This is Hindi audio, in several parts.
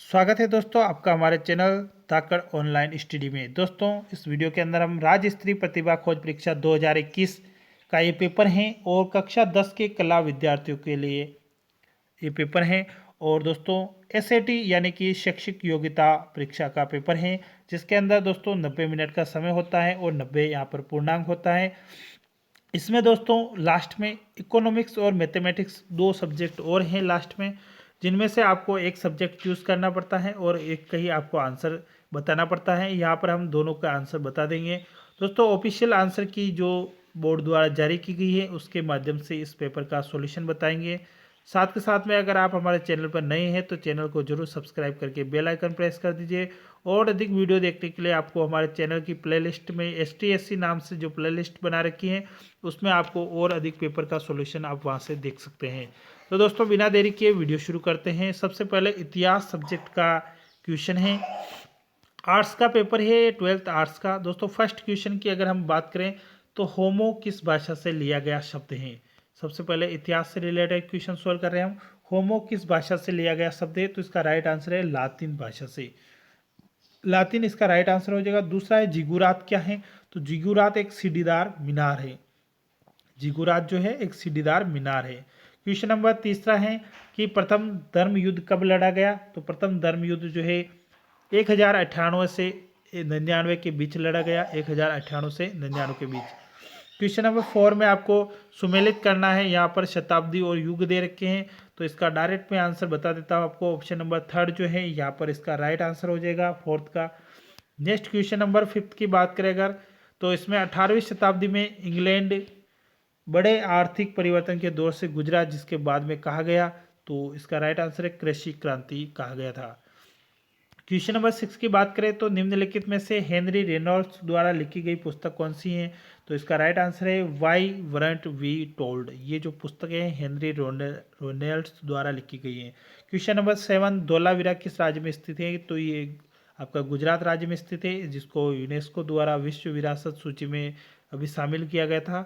स्वागत है दोस्तों आपका हमारे चैनल ताकड़ ऑनलाइन स्टडी में। दोस्तों इस वीडियो के अंदर हम राज्य स्तरीय प्रतिभा खोज परीक्षा 2021 का ये पेपर है और कक्षा 10 के कला विद्यार्थियों के लिए ये पेपर है। और दोस्तों एसएटी यानी कि शैक्षिक योग्यता परीक्षा का पेपर है, जिसके अंदर दोस्तों 90 मिनट का समय होता है और 90 यहाँ पर पूर्णांक होता है। इसमें दोस्तों लास्ट में इकोनॉमिक्स और मैथमेटिक्स दो सब्जेक्ट और हैं लास्ट में, जिनमें से आपको एक सब्जेक्ट चूज़ करना पड़ता है और एक का ही आपको आंसर बताना पड़ता है। यहाँ पर हम दोनों का आंसर बता देंगे। दोस्तों ऑफिशियल आंसर की जो बोर्ड द्वारा जारी की गई है उसके माध्यम से इस पेपर का सॉल्यूशन बताएंगे। साथ के साथ में अगर आप हमारे चैनल पर नए हैं तो चैनल को जरूर सब्सक्राइब करके बेल आइकन प्रेस कर दीजिए। और अधिक वीडियो देखने के लिए आपको हमारे चैनल की प्लेलिस्ट में STSC नाम से जो प्लेलिस्ट बना रखी है उसमें आपको और अधिक पेपर का सॉल्यूशन आप वहां से देख सकते हैं। तो दोस्तों बिना देरी किए वीडियो शुरू करते हैं। सबसे पहले इतिहास सब्जेक्ट का क्वेश्चन है। आर्ट्स का पेपर है, 12th आर्ट्स का। दोस्तों फर्स्ट क्वेश्चन की अगर हम बात करें तो होमो किस भाषा से लिया गया शब्द है। सबसे पहले इतिहास से रिलेटेड क्वेश्चन सोल्व कर रहे हैं हम। होमो किस भाषा से लिया गया शब्द है, तो इसका राइट आंसर है लातिन भाषा से। लातिन इसका राइट आंसर हो जाएगा। दूसरा है जिगुरात क्या है, तो जिगुरात एक सीढ़ीदार मीनार है। जिगुरात जो है एक सीढ़ीदार मीनार है। क्वेश्चन नंबर तीसरा है कि प्रथम धर्म युद्ध कब लड़ा गया, तो प्रथम धर्म युद्ध जो है 1098 से 99 के बीच लड़ा गया। 1098 से 99 के बीच। क्वेश्चन नंबर 4 में आपको सुमेलित करना है। यहाँ पर शताब्दी और युग दे रखे हैं, तो इसका डायरेक्ट में आंसर बता देता हूँ आपको। ऑप्शन नंबर 3 जो है यहाँ पर इसका राइट आंसर हो जाएगा 4th का। नेक्स्ट क्वेश्चन नंबर 5 की बात करें अगर, तो इसमें 18वीं शताब्दी में इंग्लैंड बड़े आर्थिक परिवर्तन के दौर से गुजरा, जिसके बाद में कहा गया, तो इसका राइट आंसर है कृषि क्रांति कहा गया था। क्वेश्चन नंबर 6 की बात करें तो निम्नलिखित में से हेनरी रेनॉल्ड्स द्वारा लिखी गई पुस्तक कौन सी है, तो इसका राइट आंसर है वाई वरंट वी टोल्ड। ये जो पुस्तक है हेनरी रेनॉल्ड्स द्वारा लिखी गई है। क्वेश्चन नंबर 7 धौलावीरा किस राज्य में स्थित है, तो ये आपका गुजरात राज्य में स्थित है, जिसको यूनेस्को द्वारा विश्व विरासत सूची में अभी शामिल किया गया था।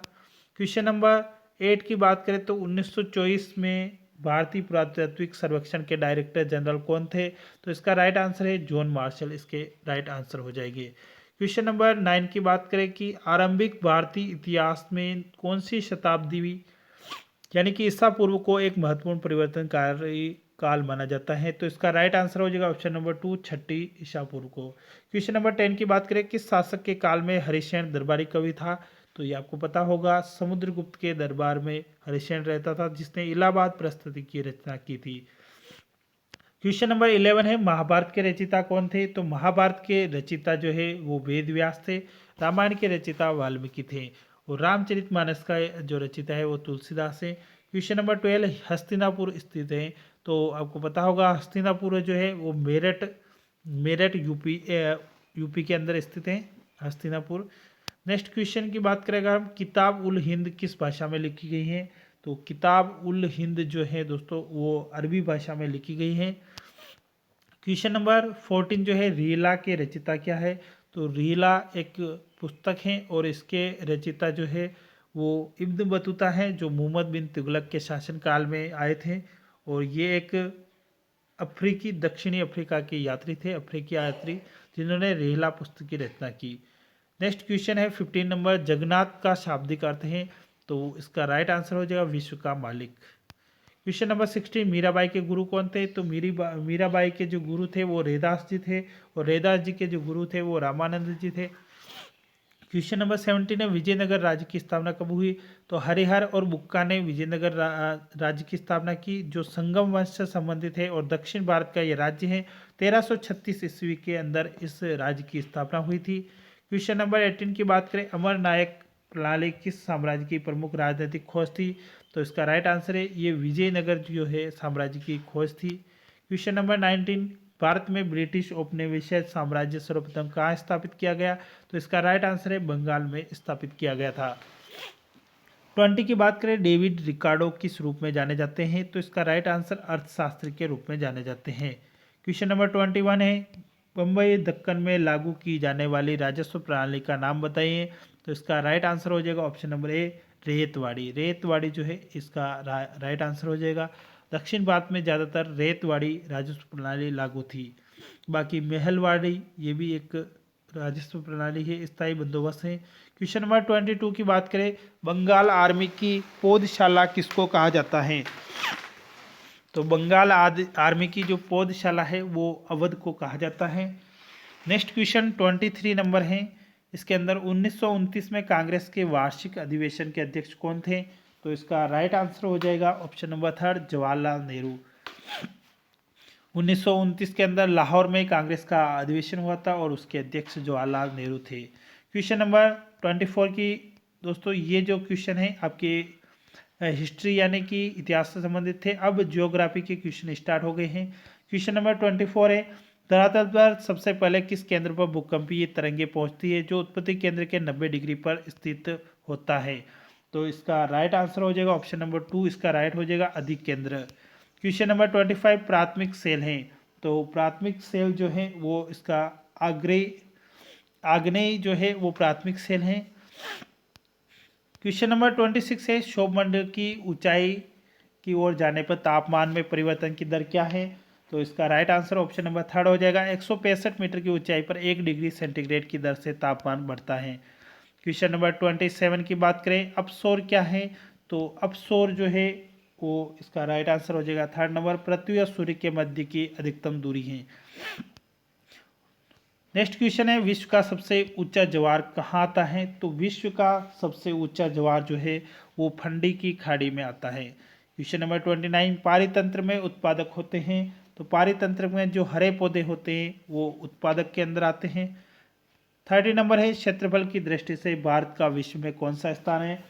क्वेश्चन नंबर 8 की बात करें तो 1924 में भारतीय पुरातात्विक सर्वेक्षण के डायरेक्टर जनरल कौन थे, तो इसका राइट आंसर है जॉन मार्शल। इसके राइट आंसर हो जाएगी। क्वेश्चन नंबर 9 की बात करें कि आरंभिक भारतीय इतिहास में कौन सी शताब्दी यानी कि ईसा पूर्व को एक महत्वपूर्ण परिवर्तनकारी काल माना जाता है, तो इसका राइट आंसर हो जाएगा ऑप्शन नंबर 2 छठी ईसा पूर्व को। क्वेश्चन नंबर 10 की बात करें किस शासक के काल में हरिशैन दरबारी कवि था, तो ये आपको पता होगा समुद्रगुप्त के दरबार में हरिशैन रहता था, जिसने इलाहाबाद प्रस्तुति की रचना की थी। क्वेश्चन नंबर 11 है महाभारत के रचयिता कौन थे, तो महाभारत के रचयिता जो है वो वेद व्यास थे। रामायण के रचयिता वाल्मीकि थे और रामचरितमानस का जो रचयिता है वो तुलसीदास है। क्वेश्चन नंबर 12 हस्तिनापुर स्थित है, तो आपको पता होगा हस्तिनापुर जो है वो मेरठ मेरठ यूपी के अंदर स्थित है हस्तिनापुर। नेक्स्ट क्वेश्चन की बात करें अगर हम, किताब उल हिंद किस भाषा में लिखी गई है, तो किताब उल हिंद जो है दोस्तों वो अरबी भाषा में लिखी गई है। क्वेश्चन नंबर 14 जो है रीला के रचयिता क्या है, तो रीला एक पुस्तक है और इसके रचयिता जो है वो इब्न बतूता है, जो मोहम्मद बिन तुगलक के शासनकाल में आए थे। और ये एक दक्षिणी अफ्रीका के यात्री थे, अफ्रीकी यात्री, जिन्होंने रीला पुस्तक की रचना की। नेक्स्ट क्वेश्चन है 15 नंबर, जगन्नाथ का शाब्दिक अर्थ है, तो इसका राइट आंसर हो जाएगा विश्व का मालिक। क्वेश्चन नंबर 16 मीराबाई के गुरु कौन थे, तो मीराबाई के जो गुरु थे वो रैदास जी थे और रैदास जी के जो गुरु थे वो रामानंद जी थे। क्वेश्चन नंबर 17 है विजयनगर राज्य की स्थापना कब हुई, तो हरिहर और बुक्का ने विजयनगर राज्य की स्थापना की, जो संगम वंश से संबंधित है और दक्षिण भारत का ये राज्य है। 1336 ईस्वी के अंदर इस राज्य की स्थापना हुई थी। क्वेश्चन नंबर 18 की बात करें, अमर नायक प्रणाली किस साम्राज्य की प्रमुख राजनीतिक खोज थी, तो इसका राइट आंसर है ये विजयनगर जो है साम्राज्य की खोज थी। क्वेश्चन नंबर 19, भारत में ब्रिटिश औपनिवेशिक साम्राज्य सर्वप्रथम कहाँ स्थापित किया गया, तो इसका राइट आंसर है बंगाल में स्थापित किया गया था। 20 की बात करें, डेविड रिकार्डो किस रूप में जाने जाते हैं, तो इसका राइट आंसर अर्थशास्त्री के रूप में जाने जाते हैं। क्वेश्चन नंबर 21 है बम्बई दक्कन में लागू की जाने वाली राजस्व प्रणाली का नाम बताइए, तो इसका राइट आंसर हो जाएगा option number A ryotwari. Ryotwari जो है इसका राइट आंसर हो जाएगा। दक्षिण भारत में ज़्यादातर रेतवाड़ी राजस्व प्रणाली लागू थी। बाकी महलवाड़ी ये भी एक राजस्व प्रणाली है, स्थायी बंदोबस्त है। क्वेश्चन नंबर 22 की बात करें, बंगाल आर्मी की पौधशाला किसको कहा जाता है? तो बंगाल आर्मी की जो पौधशाला है वो अवध को कहा जाता है। नेक्स्ट क्वेश्चन 23 नंबर है, इसके अंदर 1929 में कांग्रेस के वार्षिक अधिवेशन के अध्यक्ष कौन थे? तो इसका राइट आंसर हो जाएगा ऑप्शन नंबर 3 जवाहरलाल नेहरू। 1929 के अंदर लाहौर में कांग्रेस का अधिवेशन हुआ था और उसके अध्यक्ष जवाहरलाल नेहरू थे। क्वेश्चन नंबर 24 की दोस्तों ये जो क्वेश्चन है आपके हिस्ट्री यानी कि इतिहास से संबंधित थे। अब ज्योग्राफी के क्वेश्चन स्टार्ट हो गए हैं। क्वेश्चन नंबर 24 है, धरातल पर सबसे पहले किस केंद्र पर भूकंपीय तरंगे पहुंचती है जो उत्पत्ति केंद्र के 90 डिग्री पर स्थित होता है? तो इसका राइट आंसर हो जाएगा ऑप्शन नंबर 2, इसका राइट हो जाएगा अधिक केंद्र। क्वेश्चन नंबर 25 प्राथमिक सेल हैं, तो प्राथमिक सेल जो है वो इसका आग्नेय जो है वो प्राथमिक सेल हैं। क्वेश्चन नंबर 26 है, क्षोभमंडल की ऊंचाई की ओर जाने पर तापमान में परिवर्तन की दर क्या है? तो इसका राइट आंसर ऑप्शन नंबर 3 हो जाएगा। 165 मीटर की ऊंचाई पर 1 डिग्री सेंटीग्रेड की दर से तापमान बढ़ता है। क्वेश्चन नंबर 27 की बात करें, अपसौर क्या है? तो अपसौर जो है वो इसका राइट आंसर हो जाएगा 3 नंबर, पृथ्वी और सूर्य के मध्य की अधिकतम दूरी है। नेक्स्ट क्वेश्चन है, विश्व का सबसे ऊंचा ज्वार कहाँ आता है? तो विश्व का सबसे ऊंचा ज्वार जो है वो फंडी की खाड़ी में आता है। क्वेश्चन नंबर 29 पारितंत्र में उत्पादक होते हैं, तो पारितंत्र में जो हरे पौधे होते हैं वो उत्पादक के अंदर आते हैं। 30 नंबर है, क्षेत्रफल की दृष्टि से भारत का विश्व में कौन सा स्थान है?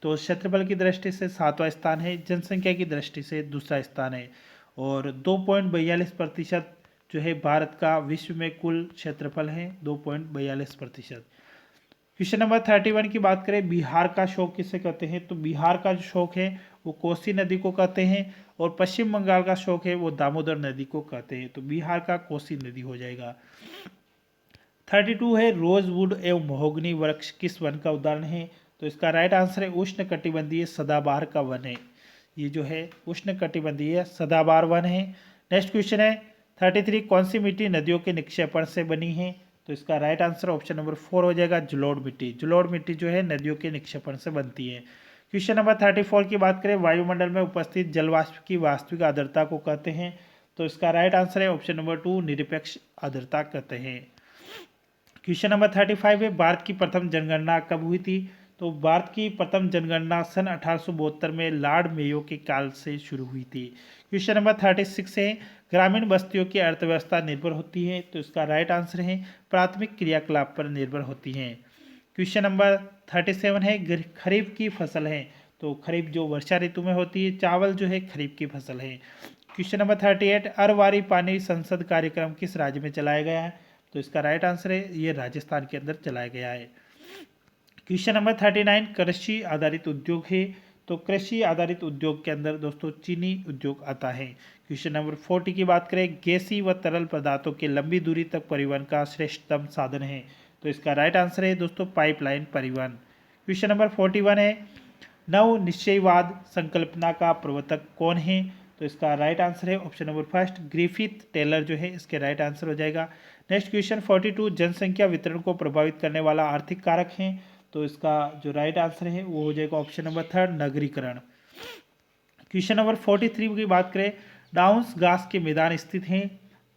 तो क्षेत्रफल की दृष्टि से 7वां स्थान है, जनसंख्या की दृष्टि से दूसरा स्थान है और 2.42% जो है भारत का विश्व में कुल क्षेत्रफल है 2.42%। क्वेश्चन नंबर 31 की बात करें, बिहार का शोक किसे कहते हैं? तो बिहार का जो शोक है वो कोसी नदी को कहते हैं और पश्चिम बंगाल का शोक है वो दामोदर नदी को कहते हैं, तो बिहार का कोसी नदी हो जाएगा। 32 है, रोजवुड एवं महोगनी वृक्ष किस वन का उदाहरण है? तो इसका राइट आंसर है उष्ण कटिबंधीय सदाबहार का वन है, ये जो है उष्ण कटिबंधीय सदाबहार वन है। नेक्स्ट क्वेश्चन है 33, कौन सी मिट्टी नदियों के निक्षेपण से बनी है? तो इसका राइट आंसर ऑप्शन नंबर 4 हो जाएगा, जलोढ़ मिट्टी। जलोढ़ मिट्टी जो है नदियों के निक्षेपण से बनती है। क्वेश्चन नंबर 34 की बात करें, वायुमंडल में उपस्थित जलवाष्प की वास्तविक आर्द्रता को कहते हैं? तो इसका राइट आंसर है ऑप्शन नंबर 2, निरपेक्ष आर्द्रता कहते हैं। क्वेश्चन नंबर 35 है, भारत की प्रथम जनगणना कब हुई थी? तो भारत की प्रथम जनगणना सन 1872 में लॉर्ड मेयो के काल से शुरू हुई थी। क्वेश्चन नंबर 36 है, ग्रामीण बस्तियों की अर्थव्यवस्था निर्भर होती है? तो इसका राइट आंसर है प्राथमिक क्रियाकलाप पर निर्भर होती हैं। क्वेश्चन नंबर 37 है, खरीफ की फसल है? तो खरीफ जो वर्षा ऋतु में होती है, चावल जो है खरीफ की फसल है। क्वेश्चन नंबर 38, अरवारी पानी संसद कार्यक्रम किस राज्य में चलाया गया है? तो इसका राइट आंसर है ये राजस्थान के अंदर चलाया गया है। क्वेश्चन नंबर 39, कृषि आधारित उद्योग है? तो कृषि आधारित उद्योग के अंदर दोस्तों चीनी उद्योग आता है। क्वेश्चन नंबर 40 की बात करें, गैसीय व तरल पदार्थों के लंबी दूरी तक परिवहन का श्रेष्ठतम साधन है? तो इसका राइट आंसर है दोस्तों पाइपलाइन परिवहन। क्वेश्चन नंबर 41 है, नव निश्चयवाद संकल्पना का प्रवर्तक कौन है? तो इसका राइट आंसर है ऑप्शन नंबर 1 ग्रिफिथ टेलर जो है इसके राइट आंसर हो जाएगा। नेक्स्ट क्वेश्चन 42, जनसंख्या वितरण को प्रभावित करने वाला आर्थिक कारक है? तो इसका जो राइट आंसर है वो हो जाएगा ऑप्शन नंबर 3 नगरीकरण। क्वेश्चन नंबर 43 की बात करें, डाउन्स घास के मैदान स्थित हैं?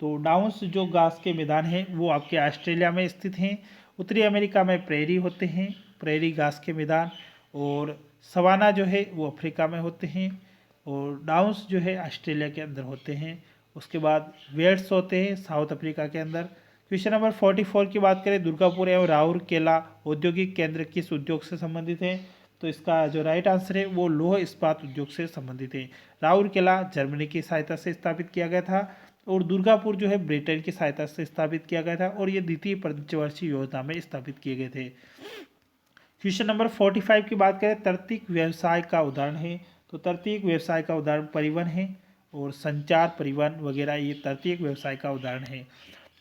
तो डाउन्स जो घास के मैदान हैं वो आपके ऑस्ट्रेलिया में स्थित हैं। उत्तरी अमेरिका में प्रेरी होते हैं, प्रेरी घास के मैदान, और सवाना जो है वो अफ्रीका में होते हैं और डाउन्स जो है ऑस्ट्रेलिया के अंदर होते हैं। उसके बाद वेल्स होते हैं साउथ अफ्रीका के अंदर। क्वेश्चन नंबर 44 की बात करें, दुर्गापुर एवं राउरकेला औद्योगिक केंद्र किस उद्योग से संबंधित है? तो इसका जो राइट आंसर है वो लौह इस्पात उद्योग से संबंधित है। राउरकेला जर्मनी की सहायता से स्थापित किया गया था और दुर्गापुर जो है ब्रिटेन की सहायता से स्थापित किया गया था और ये द्वितीय पंचवर्षीय योजना में स्थापित किए गए थे। क्वेश्चन नंबर 45 की बात करें, तर्तीक व्यवसाय का उदाहरण है? तो तर्तीक व्यवसाय का उदाहरण परिवहन है और संचार परिवहन वगैरह ये तर्तीक व्यवसाय का उदाहरण है।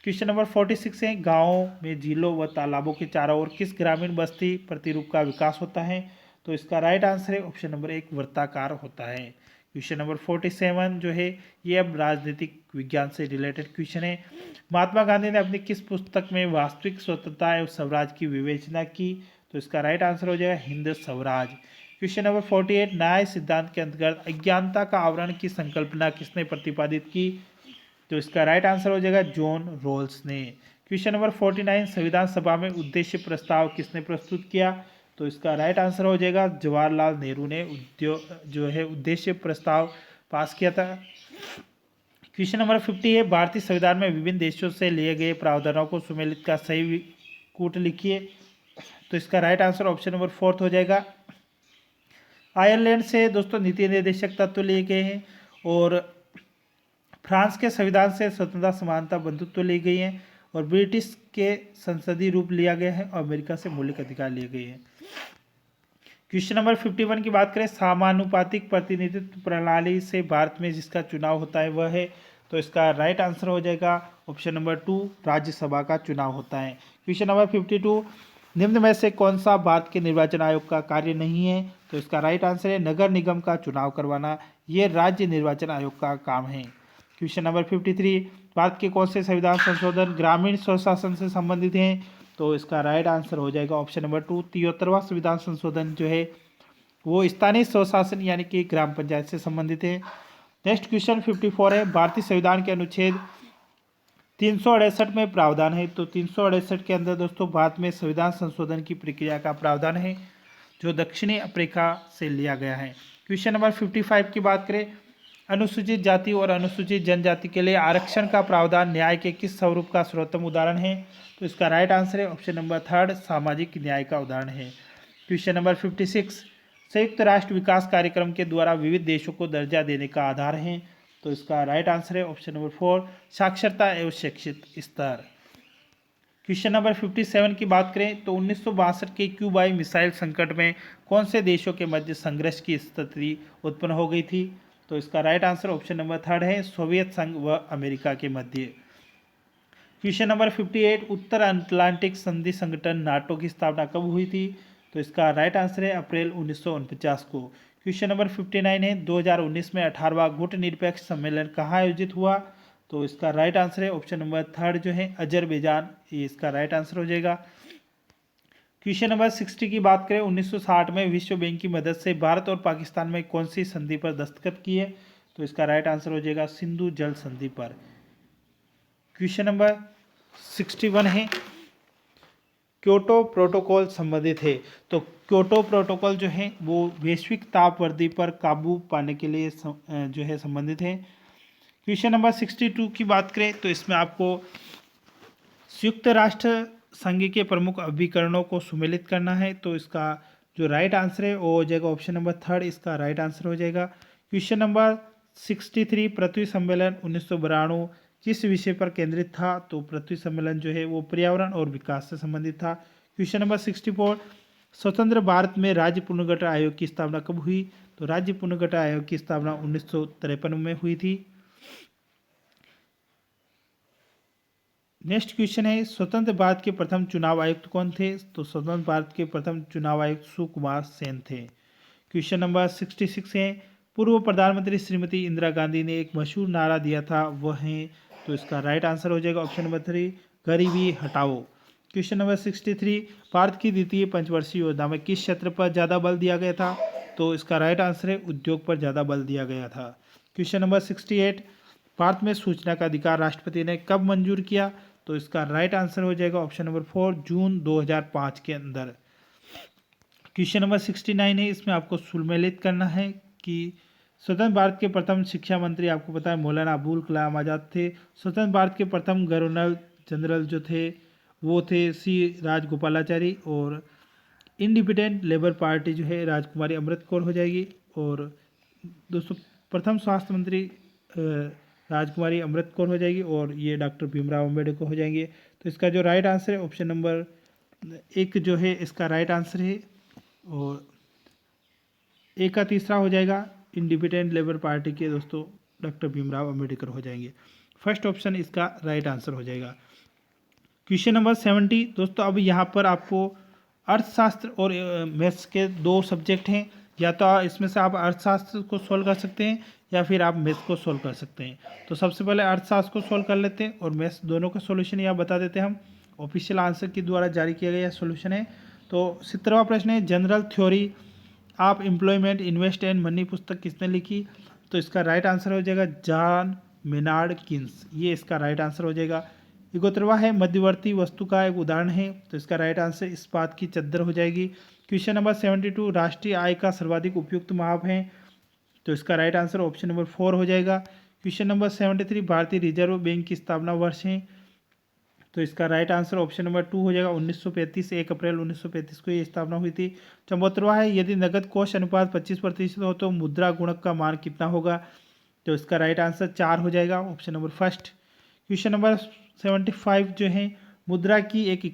क्वेश्चन नंबर 46 है, गाँव में झीलों व तालाबों के चारों ओर किस ग्रामीण बस्ती प्रतिरूप का विकास होता है? तो इसका राइट आंसर है ऑप्शन नंबर 1 वृत्ताकार होता है। क्वेश्चन नंबर 47 जो है ये अब राजनीतिक विज्ञान से रिलेटेड क्वेश्चन है। महात्मा गांधी ने अपनी किस पुस्तक में वास्तविक स्वतंत्रता एवं स्वराज की विवेचना की? तो इसका राइट आंसर हो जाएगा हिंद स्वराज। क्वेश्चन नंबर 48 न्याय सिद्धांत के अंतर्गत अज्ञानता का आवरण की संकल्पना किसने प्रतिपादित की? तो इसका राइट आंसर हो जाएगा जॉन रॉल्स ने। क्वेश्चन नंबर 49 संविधान सभा में उद्देश्य प्रस्ताव किसने प्रस्तुत किया? तो इसका राइट आंसर हो जाएगा जवाहरलाल नेहरू ने जो है उद्देश्य प्रस्ताव पास किया था। क्वेश्चन नंबर 50 है भारतीय संविधान में विभिन्न देशों से लिए गए प्रावधानों को सुमेलित का सही कूट लिखिए। तो इसका राइट आंसर ऑप्शन नंबर 4 हो जाएगा। आयरलैंड से दोस्तों नीति निर्देशक तत्व लिए गए हैं और फ्रांस के संविधान से स्वतंत्रता समानता बंधुत्व ली गई है और ब्रिटिश के संसदीय रूप लिया गया है और अमेरिका से मौलिक अधिकार लिए गए हैं। क्वेश्चन नंबर 51 की बात करें समानुपातिक प्रतिनिधित्व प्रणाली से भारत में जिसका चुनाव होता है वह है। तो इसका राइट आंसर हो जाएगा ऑप्शन नंबर 2 राज्यसभा का चुनाव होता है। क्वेश्चन नंबर 52 निम्न में से कौन सा भारत के निर्वाचन आयोग का कार्य नहीं है? तो इसका राइट आंसर है नगर निगम का चुनाव करवाना, ये राज्य निर्वाचन आयोग का काम है। क्वेश्चन नंबर 53 भारत के कौन से संविधान संशोधन ग्रामीण स्वशासन से संबंधित हैं? तो इसका राइट आंसर हो जाएगा ऑप्शन नंबर 2 73वां संविधान संशोधन जो है वो स्थानीय स्वशासन यानी कि ग्राम पंचायत से संबंधित है। नेक्स्ट क्वेश्चन 54 है भारतीय संविधान के अनुच्छेद 368 में प्रावधान है। तो 368 के अंदर दोस्तों भारत में संविधान संशोधन की प्रक्रिया का प्रावधान है जो दक्षिणी अफ्रीका से लिया गया है। क्वेश्चन नंबर 55 की बात करें अनुसूचित जाति और अनुसूचित जनजाति के लिए आरक्षण का प्रावधान न्याय के किस स्वरूप का सर्वोत्तम उदाहरण है? तो इसका राइट आंसर है ऑप्शन नंबर 3 सामाजिक न्याय का उदाहरण है। क्वेश्चन नंबर 56 संयुक्त राष्ट्र विकास कार्यक्रम के द्वारा विविध देशों को दर्जा देने का आधार है। तो इसका राइट आंसर है ऑप्शन नंबर 4 साक्षरता एवं शिक्षित स्तर। क्वेश्चन नंबर 57 की बात करें तो 1962 के क्यूबाई मिसाइल संकट में कौन से देशों के मध्य संघर्ष की स्थिति उत्पन्न हो गई थी? तो इसका राइट आंसर ऑप्शन नंबर 3 है सोवियत संघ व अमेरिका के मध्य। क्वेश्चन नंबर 58 उत्तर अटलांटिक संधि संगठन नाटो की स्थापना कब हुई थी? तो इसका राइट आंसर है अप्रैल 1949 को। क्वेश्चन नंबर 59 है 2019 में 18वां गुट निरपेक्ष सम्मेलन कहाँ आयोजित हुआ? तो इसका राइट आंसर है ऑप्शन नंबर 3 जो है अजरबैजान, ये इसका राइट आंसर हो जाएगा। क्वेश्चन नंबर 60 की बात करें 1960 में विश्व बैंक की मदद से भारत और पाकिस्तान में कौन सी संधि पर दस्तखत किए? तो इसका राइट आंसर हो जाएगा सिंधु जल संधि पर। क्वेश्चन नंबर 61 है क्योटो प्रोटोकॉल संबंधित है। तो क्योटो प्रोटोकॉल जो है वो वैश्विक ताप वृद्धि पर काबू पाने के लिए जो है संबंधित है। क्वेश्चन नंबर 62 की बात करें तो इसमें आपको संयुक्त राष्ट्र संघ के प्रमुख अभिकरणों को सुमेलित करना है। तो इसका जो राइट आंसर है वो हो जाएगा ऑप्शन नंबर 3 इसका राइट आंसर हो जाएगा। क्वेश्चन नंबर 63 पृथ्वी सम्मेलन 1992 किस विषय पर केंद्रित था? तो पृथ्वी सम्मेलन जो है वो पर्यावरण और विकास से संबंधित था। क्वेश्चन नंबर 64 स्वतंत्र भारत में राज्य पुनर्गठन आयोग की स्थापना कब हुई? तो राज्य पुनर्गठन आयोग की स्थापना 1953 में हुई थी। नेक्स्ट क्वेश्चन है स्वतंत्र भारत के प्रथम चुनाव आयुक्त कौन थे? तो स्वतंत्र भारत के प्रथम चुनाव आयुक्त सुकुमार सेन थे। क्वेश्चन नंबर 66 है पूर्व प्रधानमंत्री श्रीमती इंदिरा गांधी ने एक मशहूर नारा दिया था वह है। तो इसका राइट आंसर हो जाएगा ऑप्शन नंबर 3 गरीबी हटाओ। क्वेश्चन नंबर 63 भारत की द्वितीय पंचवर्षीय योजना में किस क्षेत्र पर ज़्यादा बल दिया गया था? तो इसका राइट आंसर है उद्योग पर ज़्यादा बल दिया गया था। क्वेश्चन नंबर 68 भारत में सूचना का अधिकार राष्ट्रपति ने कब मंजूर किया? तो इसका राइट आंसर हो जाएगा ऑप्शन नंबर 4 जून 2005 के अंदर। क्वेश्चन नंबर 69 है इसमें आपको सुमेलित करना है कि स्वतंत्र भारत के प्रथम शिक्षा मंत्री आपको पता है मौलाना अबुल कलाम आज़ाद थे। स्वतंत्र भारत के प्रथम गवर्नर जनरल जो थे वो थे सी राजगोपालाचारी और इंडिपेंडेंट लेबर पार्टी जो है राजकुमारी अमृत कौर हो जाएगी। और दोस्तों प्रथम स्वास्थ्य मंत्री राजकुमारी अमृत कौर हो जाएगी और ये डॉक्टर भीमराव अम्बेडकर हो जाएंगे। तो इसका जो राइट आंसर है ऑप्शन नंबर 1 जो है इसका राइट आंसर है और ए का तीसरा हो जाएगा इंडिपेंडेंट लेबर पार्टी के दोस्तों डॉक्टर भीमराव अम्बेडकर हो जाएंगे। फर्स्ट ऑप्शन इसका राइट आंसर हो जाएगा। क्वेश्चन नंबर 70 दोस्तों अब यहाँ पर आपको अर्थशास्त्र और मैथ्स के 2 सब्जेक्ट हैं या तो इसमें से आप अर्थशास्त्र को सोल्व कर सकते हैं या फिर आप मैथ्स को सोल्व कर सकते हैं। तो सबसे पहले अर्थशास्त्र को सोल्व कर लेते हैं और मैथ्स दोनों का सोल्यूशन यहाँ बता देते हैं हम। ऑफिशियल आंसर के द्वारा जारी किया गया सोल्यूशन है। तो 17वां प्रश्न है, general theory of employment invest and money पुस्तक किसने लिखी? तो इसका राइट आंसर हो जाएगा जॉन मेनार्ड किन्स, ये इसका राइट आंसर हो जाएगा। 71वां है, मध्यवर्ती वस्तु का एक उदाहरण है, तो इसका राइट आंसर इस्पात की चद्दर हो जाएगी। क्वेश्चन नंबर 72, राष्ट्रीय आय का सर्वाधिक उपयुक्त माप है, तो इसका राइट आंसर ऑप्शन नंबर 4 हो जाएगा। क्वेश्चन नंबर 73, भारतीय रिजर्व बैंक की स्थापना वर्ष है, तो इसका राइट आंसर ऑप्शन नंबर 2 हो जाएगा। 1935, 1 अप्रैल 1935 को ये स्थापना हुई थी। 74वां है, यदि नगद कोष अनुपात 25% हो तो मुद्रा गुणक का मान कितना होगा? तो इसका राइट आंसर 4 हो जाएगा, option number first. Question number 75 जो है, मुद्रा की एक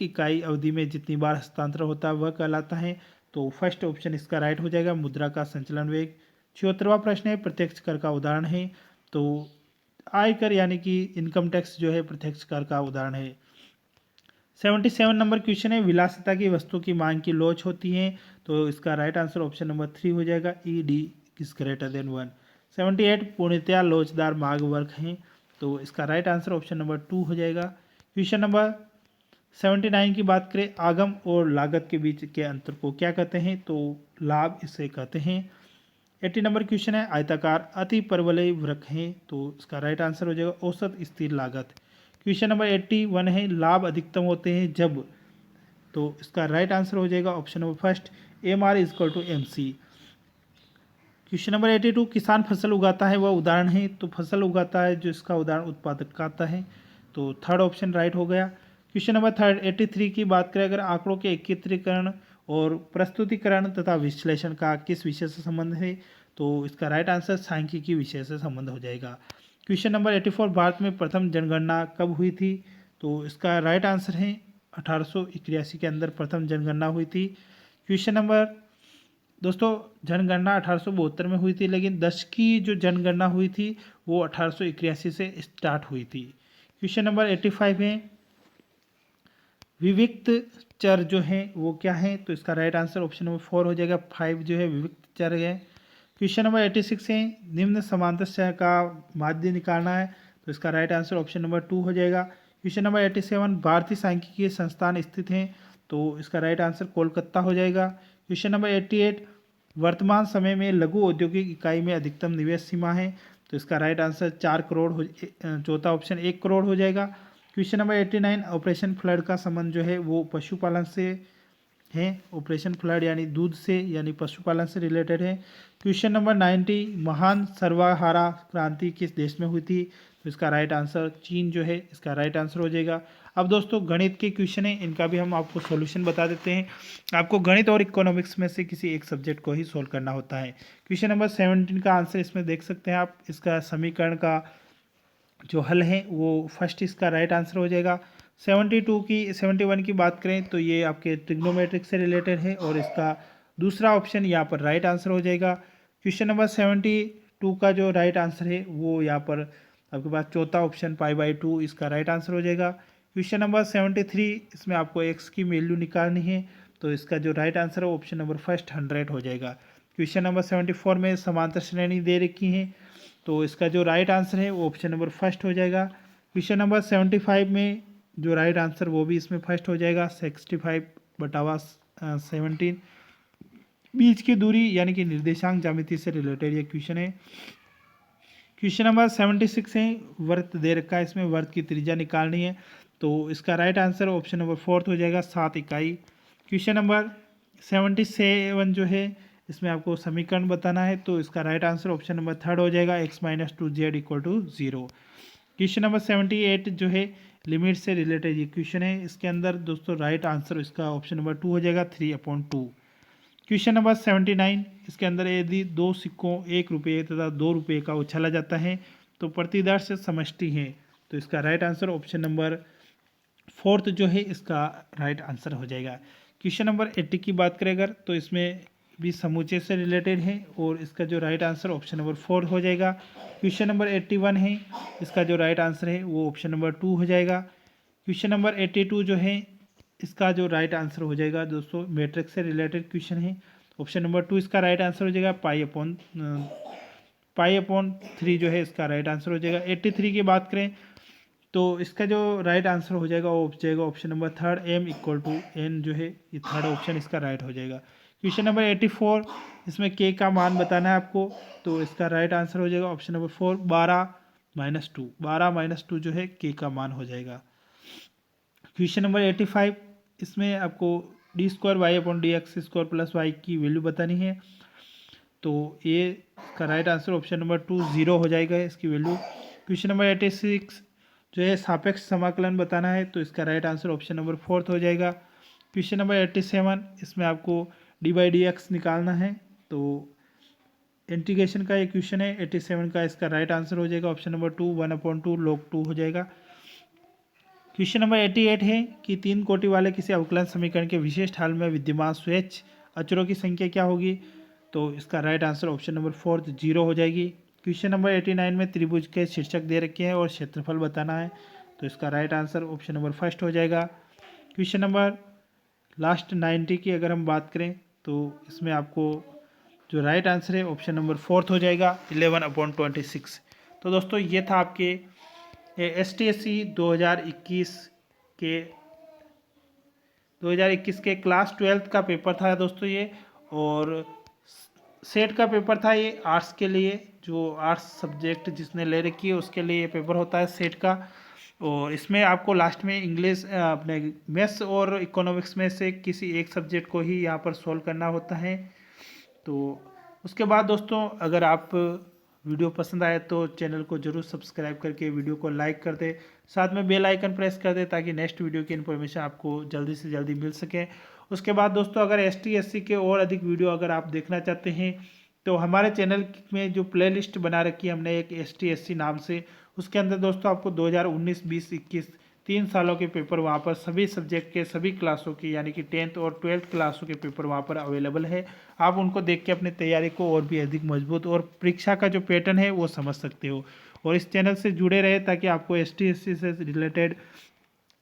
इकाई अवधि में जितनी बार हस्तांतरण होता है वह कहलाता है, तो फर्स्ट ऑप्शन इसका राइट हो जाएगा, मुद्रा का संचलन वेग। 76वां प्रश्न है, प्रत्यक्ष कर का उदाहरण है, तो आयकर यानी कि इनकम टैक्स जो है प्रत्यक्ष कर का उदाहरण है। 77 नंबर क्वेश्चन है, विलासिता की वस्तु की मांग की लोच होती है, तो इसका राइट आंसर ऑप्शन नंबर 3 हो जाएगा, E D is greater than 1। 78, पूर्णतया लोचदार मार्ग वर्ग हैं, तो इसका राइट आंसर ऑप्शन नंबर 2 हो जाएगा। क्वेश्चन नंबर 79 की बात करें, आगम और लागत के बीच के अंतर को क्या कहते हैं? तो लाभ इसे कहते हैं। 80 नंबर क्वेश्चन है, आयताकार अति परवलयी वृक्क हैं, तो इसका राइट आंसर हो जाएगा औसत स्थिर लागत। क्वेश्चन नंबर 81 है, लाभ अधिकतम होते हैं जब, तो इसका राइट आंसर हो जाएगा option number first, M R is equal to M C. Question number 82, किसान फसल उगाता है वह उदाहरण है, तो फसल उगाता है जो इसका उदाहरण उत्पादक कहता है, तो थर्ड ऑप्शन राइट हो गया। क्वेश्चन नंबर 83 की बात करें, अगर आंकड़ों के एकत्रीकरण और प्रस्तुतिकरण तथा विश्लेषण का किस विषय से संबंध है? तो इसका राइट आंसर सांख्यिकी विषय से संबंध हो जाएगा। क्वेश्चन नंबर 84, भारत में प्रथम जनगणना कब हुई थी? तो इसका राइट आंसर है 1881 के अंदर प्रथम जनगणना हुई थी। क्वेश्चन नंबर दोस्तों, जनगणना 1872 में हुई थी, लेकिन 10 की जो जनगणना हुई थी वो 1881 से स्टार्ट हुई थी। क्वेश्चन नंबर 85 है, विविक्त चर जो है वो क्या है? तो इसका राइट आंसर ऑप्शन नंबर 4 हो जाएगा, 5 जो है विविक्त चर है। क्वेश्चन नंबर 86 है, निम्न समांतर का माध्य निकालना है, तो इसका राइट आंसर ऑप्शन नंबर 2 हो जाएगा। क्वेश्चन नंबर 87, भारतीय सांख्यिकीय संस्थान स्थित हैं, तो इसका राइट आंसर कोलकाता हो जाएगा। क्वेश्चन नंबर 88, वर्तमान समय में लघु औद्योगिक इकाई में अधिकतम निवेश सीमा है, तो इसका राइट आंसर 4 करोड़ हो, चौथा ऑप्शन 1 करोड़ हो जाएगा। क्वेश्चन नंबर 89, ऑपरेशन फ्लड का संबंध जो है वो पशुपालन से है, ऑपरेशन फ्लड यानी दूध से यानी पशुपालन से रिलेटेड है। क्वेश्चन नंबर 90, महान सर्वहारा क्रांति किस देश में हुई थी? तो इसका राइट आंसर चीन जो है इसका राइट आंसर हो जाएगा। अब दोस्तों गणित के क्वेश्चन है, इनका भी हम आपको सॉल्यूशन बता देते हैं। आपको गणित और इकोनॉमिक्स में से किसी एक सब्जेक्ट को ही सोल्व करना होता है। क्वेश्चन नंबर 17 का आंसर इसमें देख सकते हैं आप, इसका समीकरण का जो हल है वो फर्स्ट इसका राइट आंसर हो जाएगा। 71 की बात करें तो ये आपके ट्रिग्नोमेट्रिक से रिलेटेड है और इसका दूसरा ऑप्शन यहाँ पर राइट आंसर हो जाएगा। क्वेश्चन नंबर 72 का जो राइट आंसर है वो यहाँ पर आपके पास चौथा ऑप्शन π/2 इसका राइट आंसर हो जाएगा। क्वेश्चन नंबर 73, इसमें आपको एक्स की वैल्यू निकालनी है, तो इसका जो राइट आंसर है ऑप्शन नंबर फर्स्ट 100 हो जाएगा। क्वेश्चन नंबर 74 में समांतर श्रेणी दे रखी है, तो इसका जो राइट आंसर है वो ऑप्शन नंबर फर्स्ट हो जाएगा। क्वेश्चन नंबर 75 में जो राइट आंसर वो भी इसमें फर्स्ट हो जाएगा, 65/17। बीच की दूरी यानी कि निर्देशांक ज्यामिति से रिलेटेड ये क्वेश्चन है। क्वेश्चन नंबर 76 है, वृत्त दे रखा है, इसमें वृत्त की त्रिज्या निकालनी है, तो इसका राइट आंसर ऑप्शन नंबर 4 हो जाएगा, 7 इकाई। क्वेश्चन नंबर 77 जो है इसमें आपको समीकरण बताना है, तो इसका राइट आंसर ऑप्शन नंबर 3 हो जाएगा, x-2z = 0। क्वेश्चन नंबर 78 जो है लिमिट से रिलेटेड ये क्वेश्चन है, इसके अंदर दोस्तों राइट आंसर इसका ऑप्शन नंबर 2 हो जाएगा, 3/2। क्वेश्चन नंबर 79, इसके अंदर यदि 2 सिक्कों 1 रुपये तथा 2 रुपये का उछाला जाता है तो प्रतिदर्श समष्टि है, तो इसका राइट आंसर ऑप्शन नंबर 4 जो है इसका राइट आंसर हो जाएगा। क्वेश्चन नंबर 80 की बात करें अगर, तो इसमें भी समूचे से रिलेटेड है और इसका जो राइट आंसर ऑप्शन नंबर 4 हो जाएगा। क्वेश्चन नंबर 81 है, इसका जो राइट आंसर है वो ऑप्शन नंबर 2 हो जाएगा। क्वेश्चन नंबर 82 जो है इसका जो राइट आंसर हो जाएगा दोस्तों, मैट्रिक्स से रिलेटेड क्वेश्चन है, ऑप्शन नंबर 2 इसका राइट आंसर हो जाएगा। पाई अपॉन 3 जो है इसका राइट आंसर हो जाएगा। 83 की बात करें तो इसका जो राइट आंसर हो जाएगा वो हो जाएगा option number third, m equal to n जो है ये थर्ड ऑप्शन इसका राइट हो जाएगा। क्वेश्चन नंबर 84 इसमें k का मान बताना है आपको, तो इसका राइट आंसर हो जाएगा ऑप्शन नंबर 4 12-2। 12-2 जो है k का मान हो जाएगा। क्वेश्चन नंबर 85 इसमें आपको D square Y upon D X square plus Y की वैल्यू बतानी है, तो ये इसका राइट आंसर ऑप्शन नंबर 2 0 हो जाएगा इसकी वैल्यू। क्वेश्चन नंबर 86 जो है सापेक्ष समाकलन बताना है, तो इसका राइट आंसर ऑप्शन नंबर 4 हो जाएगा। क्वेश्चन नंबर 87 इसमें आपको डी बाई डी एक्स निकालना है, तो इंटीग्रेशन का ये क्वेश्चन है। 87 का इसका राइट आंसर हो जाएगा ऑप्शन नंबर 2 1/2 log 2 हो जाएगा। क्वेश्चन नंबर 88 है कि 3 कोटि वाले किसी अवकलन समीकरण के विशेष ढाल में विद्यमान स्वैच्छ अचरों की संख्या क्या होगी, तो इसका राइट आंसर ऑप्शन नंबर 4 0 हो जाएगी। क्वेश्चन नंबर 89 में त्रिभुज के शीर्षक दे रखे हैं और क्षेत्रफल बताना है, तो इसका राइट आंसर ऑप्शन नंबर 1 हो जाएगा। क्वेश्चन नंबर लास्ट 90 की अगर हम बात करें तो इसमें आपको जो राइट आंसर है ऑप्शन नंबर 4 हो जाएगा 11/26। तो दोस्तों ये था आपके STSC 2021 के क्लास 12th का पेपर था दोस्तों ये, और सेट का पेपर था ये आर्ट्स के लिए। जो आर्ट्स सब्जेक्ट जिसने ले रखी है उसके लिए ये पेपर होता है सेट का, और इसमें आपको लास्ट में इंग्लिश अपने मैथ्स और इकोनॉमिक्स में से किसी एक सब्जेक्ट को ही यहाँ पर सॉल्व करना होता है। तो उसके बाद दोस्तों अगर आप वीडियो पसंद आए तो चैनल को जरूर सब्सक्राइब करके वीडियो को लाइक कर दे, साथ में बेल आइकन प्रेस कर दे ताकि नेक्स्ट वीडियो की इन्फॉर्मेशन आपको जल्दी से जल्दी मिल सके। उसके बाद दोस्तों अगर STSC के और अधिक वीडियो अगर आप देखना चाहते हैं तो हमारे चैनल में जो प्लेलिस्ट बना रखी है हमने एक STSC नाम से, उसके अंदर दोस्तों आपको 2019, 20, 21 3 सालों के पेपर वहाँ पर सभी सब्जेक्ट के सभी क्लासों की यानी कि 10th और 12th क्लासों के पेपर वहाँ पर अवेलेबल है। आप उनको देख के अपनी तैयारी को और भी अधिक मजबूत और परीक्षा का जो पैटर्न है वो समझ सकते हो, और इस चैनल से जुड़े रहे ताकि आपको STSC से रिलेटेड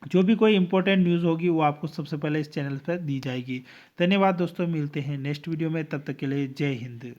जो भी कोई इंपॉर्टेंट न्यूज़ होगी वो आपको सबसे पहले इस चैनल पर दी जाएगी। धन्यवाद दोस्तों, मिलते हैं नेक्स्ट वीडियो में, तब तक के लिए जय हिंद।